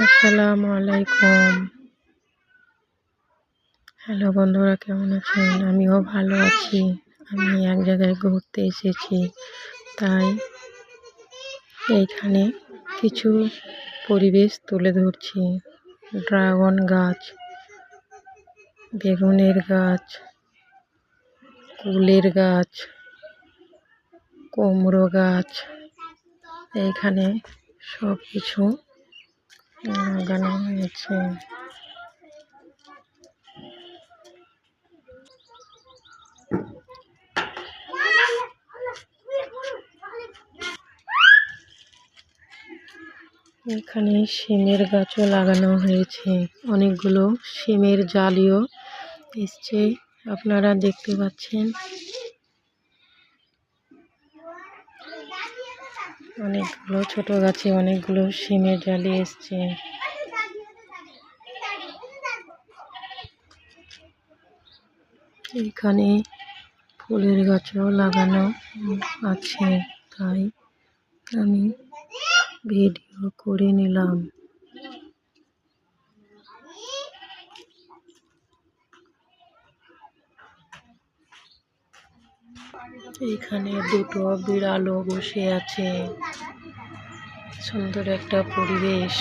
আসসালামু আলাইকুম। হ্যালো বন্ধুরা, কেমন আছেন? আমিও ভালো আছি। আমি এক জায়গায় ঘুরতে এসেছি, তাই এইখানে কিছু পরিবেশ তুলে ধরছি। ড্রাগন গাছ, বেগুনের গাছ, কুলের গাছ, কুমড়ো গাছ, এইখানে সব কিছু লাগানো হয়েছে। এখানে শিমের গাছও লাগানো হয়েছে। অনেকগুলো শিমের জালিও এসছে, আপনারা দেখতে পাচ্ছেন। অনেকগুলো ছোট গাছে অনেকগুলো শিমের জালি এসছে। এখানে ফুলের গাছও লাগানো আছে, তাই আমি ভিডিও করে নিলাম। এখানে দুটো বিড়ালও বসে আছে। সুন্দর একটা পরিবেশ।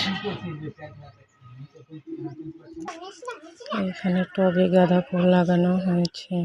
এখানে টবে গাঁদা ফুল লাগানো হয়েছে।